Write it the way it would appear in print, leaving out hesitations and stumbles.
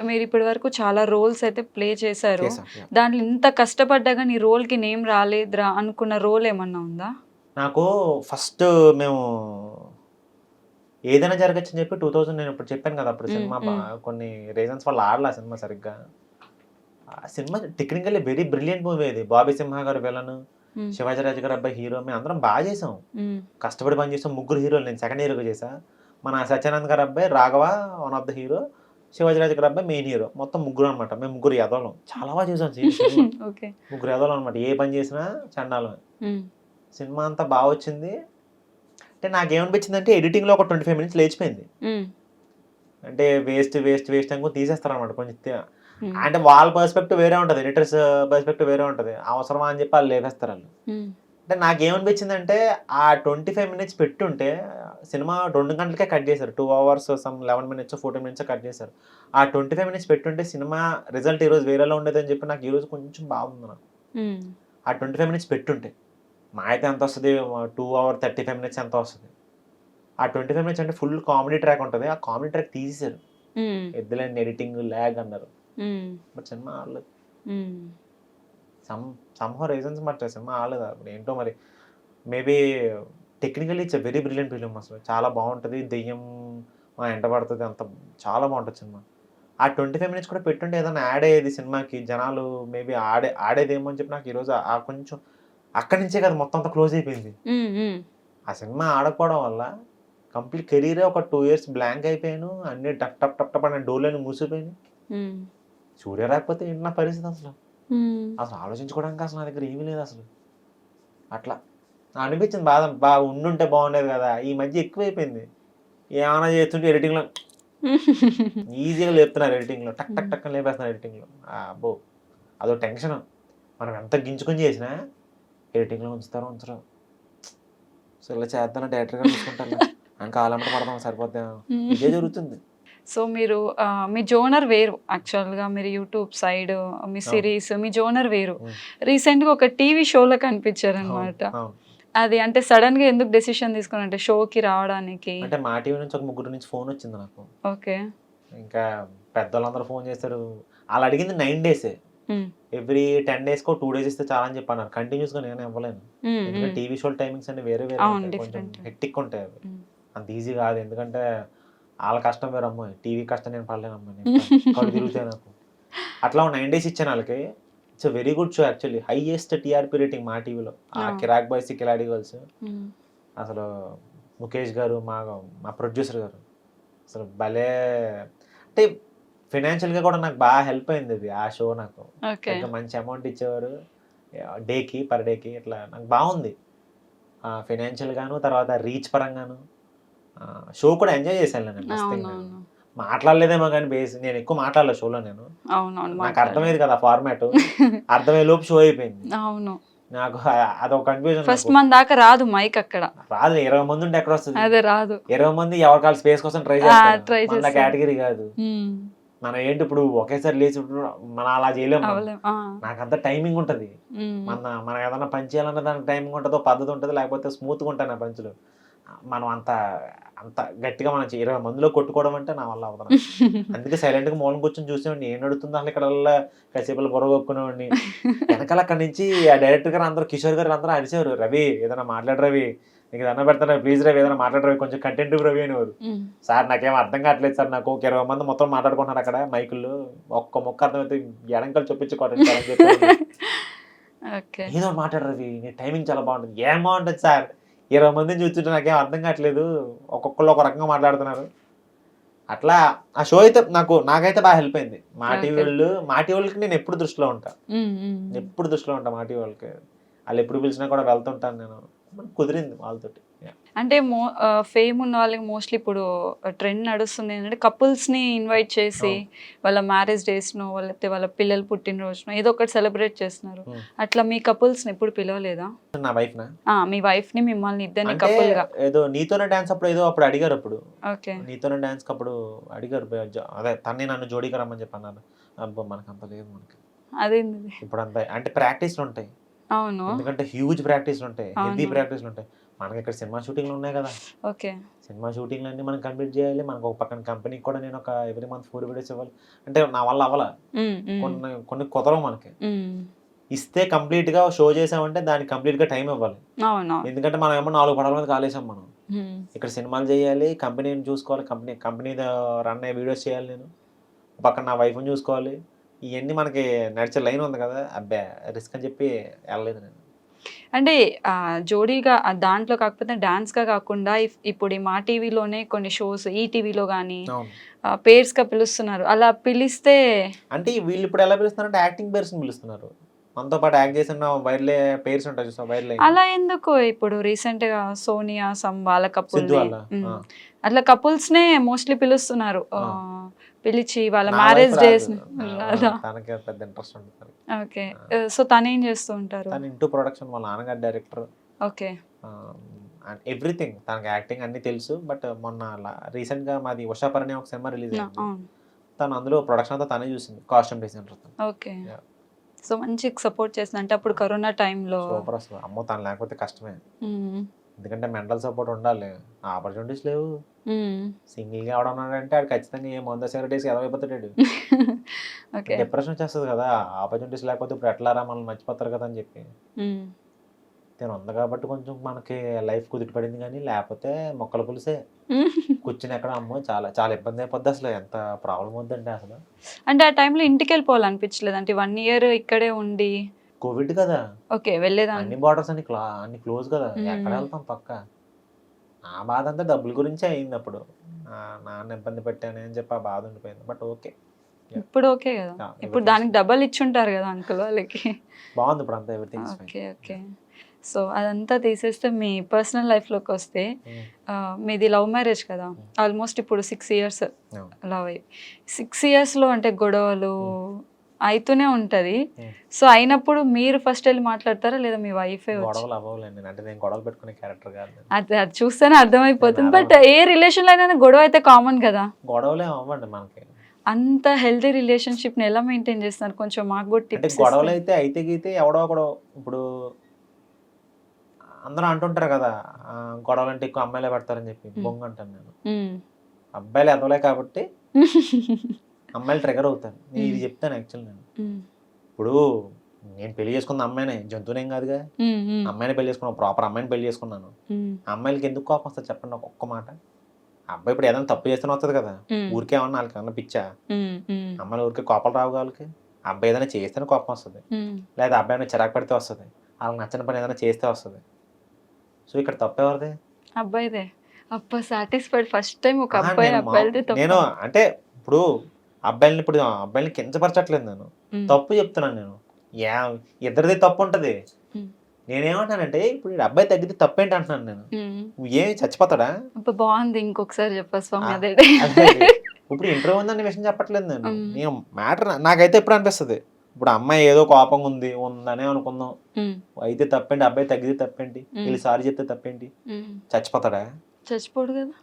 మీరు ఇప్పటి వరకు చాలా రోల్స్ అయితే ప్లే చేశారు. చేశాం. Yeah. దాంట్లో ఇంత కష్టపడ్డా గాని ఈ రోల్‌కి నేమ్ రాలేదురా అనుకున్న రోల్ ఏమన్నా ఉందా? నాకు ఫస్ట్ మేము ఏదైనా జరగచ్చని చెప్పి 2000 నేను ఇప్పుడు చెప్పాను కదా! అప్పుడు హ్మ్. సినిమా హ్మ్. కొన్ని రీజన్స్ వల్ల ఆడలా సినిమా సరిగ్గా. ఆ cinema technically very brilliant movie అది. 'బాబీ సింహ' గారు విలన్, హ్మ్. 'శివాజీ రాజు' గారు అబ్బాయి హీరో. మేమందరం చేసాం. హ్మ్. కష్టపడి పని చేసాం. ముగ్గురు హీరోలు. నేను సెకండ్ హీరోగా చేశా. మన 'సత్యానంద్' గారి అబ్బాయి 'Raghava' one of the hero. 'Shivaji Raju' గారి అబ్బాయి మెయిన్ హీరో. మొత్తం ముగ్గురం అన్నమాట. మేము ముగ్గురు ఎదవలం. చాలా చేసాం సినిమా. ఓకే. ముగ్గురు ఎదవలం అన్నమాట. ఏ పని చేసినా చండాలమే. హ్మ్. సినిమా అంతా వచ్చింది. అంటే నాకేమనిపించిందంటే ఎడిటింగ్‌లో ఒక 25 మినిట్స్ లేచిపోయింది. హ్మ్. అంటే వేస్ట్ అనుకోని తీసేస్తారన్నమాట కొంచెం హ్మ్. అంటే వాళ్ళ పర్స్పెక్టివ్ వేరే ఉంటది. ఎడిటర్స్ పర్స్పెక్టివ్ వేరే ఉంటది. అవసరమా అని చెప్పి ఆళ్ళు లేపేస్తారాళ్ళు. హ్మ్. అంటే నాకేమనిపించిందంటే ఆ 25 మినిట్స్ పెట్టుంటే సినిమా 2 గంటలకే కట్ చేశారు. 2 అవర్స్ 11 మినిట్సో, 14 మినిట్సో కట్ చేశారు. ఆ 25 మినిట్స్ పెట్టుంటే సినిమా రిజల్ట్ ఈరోజు వేరేలా ఉండేదని చెప్పి నాకు ఈరోజు కొంచెం బాగుంది నాకు. హ్మ్. ఆ 25 మినిట్స్ పెట్టుంటే. మహా అయితే ఎంతొస్తది 2 అవర్ 35 మినిట్స్ ఎంతో వస్తది. ఆ 25 మినిట్స్ అంటే ఫుల్ కామెడీ ట్రాక్ ఉంటది. ఆ కామెడీ ట్రాక్ తీసేశారు. హ్మ్. ఎద్దులేండి ఎడిటింగ్ లాగ్ అన్నారు. హ్మ్. బట్ సినిమా ఆడలేదు. హ్మ్. సమ్‌హౌ రీజన్స్ మరి సినిమా ఆడలేదు. అప్పుడు ఏంటో మరి. Maybe technically it's a very brilliant film అసలు. చాలా బావుంటది. దెయ్యం ఎంట పడతది. అంత చాలా బావుంటది సినిమా. ఆ 25 మినిట్స్ కూడా పెట్టుంటే ఏదైనా యాడ్ అయ్యేది సినిమాకి. జనాలు మేబీ ఆడేదేమో అని చెప్పి నాకు ఈరోజు కొంచెం అక్కడి నుంచే కదా మొత్తం అంతా క్లోజ్ అయిపోయింది. హ్మ్. హ్మ్. ఆ సినిమా ఆడకపోవడం వల్ల కంప్లీట్ కెరీరే ఒక 2 ఇయర్స్ బ్లాంక్ అయిపోయాను. అన్నీ టప్ టప్ టప్ టప్ అని డోర్‌లన్నీ మూసిపోయినాయి. హ్మ్. సూర్య రాకపోతే ఏంటి నా పరిస్థితి అసలు? హ్మ్. అసలు ఆలోచించుకోవడానికి అసలు నా దగ్గర ఏమీ లేదసలు. అట్లా. అనిపించింది బాధ. ఉండుంటే బాగుండేది గదా! ఈ మధ్య ఎక్కువైపోయింది. ఏమన్నా చేస్తుంటే ఎడిటింగ్‌లో ఈజీగా లేపుతున్నారు ఎడిటింగ్‌లో. టక్ టక్ హ్మ్. టక్ అని లేపేస్తున్నారు ఎడిటింగ్‌లో. అబ్బో! అదో టెన్షను. మనం ఎంత గింజుకొని చేసినా ఎడిటింగ్‌లో ఉంచుతారో ఉంచరో. సో, ఇలా చేద్దాంలే డైరెక్టర్ గారు చూసుకుంటారులే అని కాళ్ళెంబట పడదాం సరిపోద్దేమో. ఇదే జరుగుతుంది. సో, మీరు మీ జోనర్ వేరు. యాక్చువల్‌గా మీరు యూట్యూబ్ సైడ్, మీ అవును. సీరీస్, మీ జోనర్ వేరు. హ్మ్. రీసెంట్‌గా ఒక టీవీ షోలో అవును. కనిపించారనమాట. అవును. అది అంటే సడెన్‌గా ఎందుకు డెసిషన్ తీసుకున్నారంటే షోకి రావడానికి? అంటే మా టీవీ నుంచి ఒక ముగ్గురు నుంచి ఫోనొచ్చింది నాకు. ఓకే. ఇంకా పెద్దోళ్ళందరూ ఫోను చేశారు. ఆళ్ళడిగింది 9 డేసే. హ్మ్. ఎవ్రీ 10 డేస్‌కో 2 డేస్ ఇస్తే చాలని చెప్పన్నారు. కంటిన్యూస్‌గా నేను ఇవ్వలేను. హ్మ్. ఎందుకంటే హ్మ్. టీవీ షోల టైమింగ్స్ అన్నీ వేరే వేరే అవును. ఉంటాయి. కొంచెం డిఫరెంట్. హెక్టిక్ ఉంటాయి అవి. హ్మ్. అంత ఈజీ కాదు. ఎందుకంటే ఆళ్ళ కష్టం వేరమ్మో! టీవీ కష్టం నేను పడలేనమ్మా! కళ్ళు తిరుగుతాయి నాకు. అట్లా 9 డేస్ ఇచ్చాను ఆళ్ళకి. It's a very good show actually. Highest TRP rating మా టీవీలో. ఆ అవును. 'కిరాక్ బాయ్స్ కిలాడి గర్ల్స్' హ్మ్. అసలు ముఖేష్ గారు మా ప్రొడ్యూసర్ గారు అసలు భలే అంటే ఫైనాన్షియల్‌గా కూడా నాకు హెల్ప్ అయిందది ఆ షో నాకు. ఓకే. సరిగ్గా మంచి అమౌంట్ ఇచ్చేవారు. పర్ డేకి ఇట్లా నాకు బావుంది. ఫైనాన్షియల్‌గాను తర్వాత రీచ్ పరంగాను. షో కూడా ఎంజాయ్ చేశానులే నేను ఫస్ట్ థింగ్ నేను. అవునవును. మాట్లాడలేదేమో గాని నేను ఎక్కువ మాట్లాడలే షోలో నేను. అవునవును. నాకు మాట్లాడలేదు. అర్థమయ్యేది కాదు ఆ ఫార్మాటు. అర్థమయ్యే లోపు షో అయిపోయింది. అవును. నాకు అదొక కన్‌ఫ్యూజన్ ఫస్ట్ నాకు. మన దాకా రాదు మైక్ అక్కడ. రాదు 20 మంది ఉంటే ఎక్కడొస్తది? అదే రాదు. 20 మంది ఎవరికాళ్ళు స్పేస్ కోసం ట్రై ఆ! చేస్తారు. ట్రై మనది ఆ చేస్తారు. కేటగరీ కాదు. హ్మ్. మనం ఏంటి ఇప్పుడు ఒకేసారి లేచి మనం అలా చేయలేం మనం. అవ్వలేం. ఆ! నాకంత టైమింగ్ ఉంటది. హ్మ్. మనం ఏదన్నా పంచ్ చేయాలన్నా దానికి టైమింగ్ ఉంటదో, పద్ధతి ఉంటది. లేకపోతే స్మూత్‌గా ఉంటాయి నా పంచులు. మనం అంత అంత గట్టిగా 20 మందిలో కొట్టుకోవడం అంటే నా వల్ల అవ్వదు నాకు. అందుకే సైలెంట్‌గా మూలన కూర్చొని చూసేవాడిని. ఏం నడుతుందో అసలు ఇక్కడల్లా కాసేపు బుర్ర కొక్కునేవాడిని. వెనకాల అక్కడి నుంచి ఆ డైరెక్టర్ గారు అందరూ, కిషోర్ గారు అందరూ అరిచేవారు. "రవి ఏదైనా మాట్లాడు రవి. నీకు దండం పెడతాను రవి. ప్లీజ్ రవి ఏదైనా మాట్లాడు రవి. కొంచెం కంటెంట్ ఇవ్వు రవి" అనేవారు. హ్మ్. సార్ నాకేం అర్థం కావట్లేదు సార్ నాకు. ఒక 20 మంది మొత్తం మాట్లాడుకుంటున్నారు అక్కడ మైకుల్లో. ఒక్క ముక్క అర్థమైతే ఎడంకాలు చొప్పించి కొట్టండి సార్ అని చెప్పేవాడిని. ఓకే. "ఏదో ఒకటి మాట్లాడు రవి. నీ టైమింగ్ చాలా బాగుంటది." "ఏం బాగుంటది సార్? 20 మందిని చూస్తుంటే నాకేం అర్థం కావట్లేదు. ఒక్కొక్కళ్ళు ఒక రకంగా మాట్లాడుతున్నారు." అట్లా ఆ షో అయితే నాకైతే హెల్ప్ అయింది. ఓకే. మా టీవీ వాళ్ళకి నేను ఎప్పుడు దృష్టిలో ఉంటా. హ్మ్. హ్మ్. హ్మ్. ఎప్పుడు దృష్టిలో ఉంటా మా టీవీ వాళ్ళకి. ఆళ్ళెప్పుడు పిలిచినా కూడా వెళ్తుంటాను నేను. కుదిరింది వాళ్ళతోటి. యాహ్! అంటే ఫేమ్ ఉన్న వాళ్ళకి మోస్ట్‌లీ ఇప్పుడు ట్రెండ్ నడుస్తుంది ఏంటంటే కపుల్స్‌ని ఇన్వైట్ చేసి అవును. వాళ్ళ మ్యారేజ్ డేస్‌నో లేకపోతే వాళ్ళ పిల్లల పుట్టినరోజునో ఏదో ఒకటి సెలబ్రేట్ చేస్తున్నారు. హ్మ్. అట్లా మీ కపుల్స్‌ని ఎప్పుడు పిలవలేదా? నా వైఫ్‌నా? మీ వైఫ్‌ని మిమ్మల్ని ఇద్దరిని అంటే కపుల్‌గా. ఏదో 'నీతోనే డాన్స్' అప్పుడు అడిగారప్పుడు. ఓకే. 'నీతోనే డాన్స్‌కి' అప్పుడు అడిగారు. అదే తన్ని నన్ను జోడీగా రమ్మని చెప్పి అన్నారు. అబ్బో! మనకంత లేదు మనకి. అదేంటిది? ఇప్పుడంతా అంటే ప్రాక్టీస్‌లుంటాయి. అవును. ఎందుకంటే హ్యూజ్ ప్రాక్టీస్‌లుంటాయి. హెవీ అవును. ప్రాక్టీస్‌లుంటాయి. మనకి ఇక్కడ సినిమా షూటింగ్లు ఉన్నాయి కదా, ఓకే. సినిమా షూటింగ్లు అన్నీ మనం కంప్లీట్ చేయాలి. మనకు ఒక పక్కన కంపెనీకి కూడా నేను ఒక ఎవ్రీ మంత్ 4 వీడియోస్ ఇవ్వాలి. అంటే నా వల్ల అవ్వల. కొన్ని కొన్ని కుదరవు మనకి. ఇస్తే కంప్లీట్గా షో చేసామంటే దానికి కంప్లీట్గా టైం ఇవ్వాలి. అవును. ఎందుకంటే మనం ఏమో 4 పడవల మీద కాలేసాం మనం. ఇక్కడ సినిమాలు చేయాలి, కంపెనీని చూసుకోవాలి, కంపెనీ రన్ అయ్యే వీడియోస్ చేయాలి, నేను పక్కన నా వైఫ్ని చూసుకోవాలి. ఇవన్నీ మనకి నడిచే లైన్ ఉంది కదా, అబ్బా రిస్క్ అని చెప్పి వెళ్ళలేదు నేను. అంటే జోడీగా దాంట్లో కాకపోతే డాన్స్గా కాకుండా ఇప్పుడు ఈ మా టీవీలోనే కొన్ని షోస్ ఈ టీవీలో కానీ పేర్స్గా పిలుస్తున్నారు. అలా పిలిస్తే అంటే వీళ్ళు ఇప్పుడు ఎలా పిలుస్తున్నారంటే యాక్టింగ్ పేర్స్ పిలుస్తున్నారు. మనతో పాటు యాక్ట్ చేసిన వైర్లే పేర్స్ ఉంటాయి చూసా, వైర్లే. అలా ఎందుకు? ఇప్పుడు రీసెంట్ గా సోనియా వాళ్ళ కపుల్ అట్లా కపుల్స్ నే మోస్ట్లీ పిలుస్తున్నారు. పిలిచి వాళ్ళ మ్యారేజ్ డేస్ తనకి పెద్ద ఇంట్రెస్ట్ ఉంటుంది. ఓకే. సో తను ఏం చేస్తూ ఉంటారు? తను ఇంటూ ప్రొడక్షన్, వాళ్ళ నాన్నగారు డైరెక్టర్. ఓకే. ఎవ్రీథింగ్ తనకి యాక్టింగ్ అన్ని తెలుసు. బట్ మొన్న రీసెంట్ గా మాది ఉషాపరణి ఒక సినిమా రిలీజ్ అయింది. తను అందులో ప్రొడక్షన్ అంతా తనే చూసింది, కాస్ట్యూమ్ డిజైనర్. ఓకే. సో మంచి సపోర్ట్ చేసింది. అంటే అప్పుడు కరోనా టైంలో సూపర్. అసలు అమ్మో తను లేకపోతే కష్టమే. ఎందుకంటే మెంటల్ సపోర్ట్ ఉండాలి, ఆపర్చునిటీస్ లేవు. సింగిల్ గా ఎవడన్నాడంటే ఆడు ఖచ్చితంగా ఏ 100 డేస్ ఎదవైపోతాడు. డిప్రెషన్ వచ్చేస్తుంది కదా, ఆపర్చునిటీస్ లేకపోతే ఇప్పుడు ఎట్లారా మనల్ని మర్చిపోతారు కదా అని చెప్పి. నేను ఉంది కాబట్టి కొంచెం మనకి లైఫ్ కుదిరి పడింది, కానీ లేకపోతే మొక్కల పులిసే కూర్చుని ఎక్కడ అమ్మో చాలా చాలా ఇబ్బంది అయిపోద్ది. అసలు ఎంత ప్రాబ్లం వద్దంటే అసలు. అంటే ఆ టైంలో ఇంటికి వెళ్ళిపోవాలనిపించలేదు? అంటే 1 ఇయర్ ఇక్కడే ఉండి, కోవిడ్ కదా, ఓకే వెళ్ళేదా, అన్ని బార్డర్స్ అన్ని క్లోజ్ కదా, ఎక్కడ వెళ్తాం పక్క. ఆ బాధ అంతా డబ్బుల గురించే అయింది. అప్పుడు నాన్న ఇబ్బంది పెట్టాను అని చెప్పి ఆ బాధ ఉండిపోయింది. బట్ ఓకే, ఇప్పుడు ఓకే కదా. ఇప్పుడు దానికి డబల్ ఇచ్చుంటారు కదా అంకుల్ వాళ్ళకి. బాగుంది ఇప్పుడు అంతా, ఎవ్రీథింగ్. Okay okay. సో అదంతా తీసేస్తే మీ పర్సనల్ లైఫ్లోకి వస్తే, మీది లవ్ మ్యారేజ్ కదా, ఆల్మోస్ట్ ఇప్పుడు 6 ఇయర్స్ లవ్ అయ్యి 6 ఇయర్స్లో అంటే గొడవలు అయితూనే ఉంటుంది. సో అయినప్పుడు మీరు ఫస్ట్ వెళ్ళి మాట్లాడతారా లేదా మీ వైఫే? గొడవలు అవ్వలేండి, అంటే నేను గొడవలు పెట్టుకునే క్యారెక్టర్ కాదు. అది చూస్తేనే అర్థమైపోతుంది. బట్ ఏ రిలేషన్లో అయినా గొడవ అయితే కామన్ కదా. గొడవలే అవ్వండి మనకి. అంత హెల్తీ రిలేషన్షిప్ని ఎలా మెయింటైన్ చేస్తున్నారు? కొంచెం మాకు కూడా టిప్స్. గొడవలు అయితే గీతే ఎవడో ఒకడు, ఇప్పుడు అందరూ అంటుంటారు కదా గొడవలు అంటే ఎక్కువ అమ్మాయిలే పడతారని చెప్పి. బొంగ అంటాను నేను. అబ్బాయిలు ఎదవలే కాబట్టి అమ్మాయిలు ట్రిగర్ అవుతారు. నేను ఇది చెప్తాను యాక్చువల్. నేను ఇప్పుడు నేను పెళ్లి చేసుకున్న అమ్మాయినే, జంతువునేం కాదుగా. అమ్మాయిని పెళ్లి చేసుకున్నాను, ప్రాపర్ అమ్మాయిని పెళ్లి చేసుకున్నాను. అమ్మాయిలకి ఎందుకు కోపం వస్తుంది చెప్పండి నాకు ఒక్క మాట. అబ్బాయి ఇప్పుడు ఏదైనా తప్పు చేస్తూనే వస్తుంది కదా, ఊరికే ఏమన్నా వాళ్ళకి ఏమన్నా పిచ్చా? అమ్మాయిలు ఊరికే కోపాలు రావు వాళ్ళకి. అబ్బాయి ఏదైనా చేస్తేనే కోపం వస్తుంది, లేదా అబ్బాయి ఏమైనా చిరాకు పెడితే వస్తుంది, వాళ్ళకి నచ్చిన పని ఏదైనా చేస్తే వస్తుంది. సో ఇక్కడ తప్పు ఎవరిదే? అబ్బాయిదే. అబ్బా సాటిస్ఫైడ్ ఫస్ట్ టైం ఒక అబ్బాయి అబ్బాయిదే తప్పు. నేను అంటే ఇప్పుడు అబ్బాయిని కించపరచట్లేదు, నేను తప్పు చెప్తున్నాను. నేను ఇద్దరిది తప్పు ఉంటది. నేనేమంటానంటే ఇప్పుడు అబ్బాయి తగ్గితే తప్పేంటి అంటున్నాను నేను. ఏమి చచ్చిపోతాడా? బాగుంది, ఇంకొకసారి చెప్పా స్వామి. అదే ఇప్పుడు ఇంటర్వ్యూ ఉందని విషయం చెప్పట్లేదు నేను మ్యాటర్. నాకైతే ఎప్పుడు అనిపిస్తుంది, ఇప్పుడు అమ్మాయి ఏదో కోపంగా ఉందనే అనుకుందాం, అయితే తప్పేంటి, అబ్బాయి తగ్గితే తప్పేంటి, వీళ్ళు సారీ చెప్తే తప్పేంటి, చచ్చిపోతాడా? చచ్చిపోడు కదా.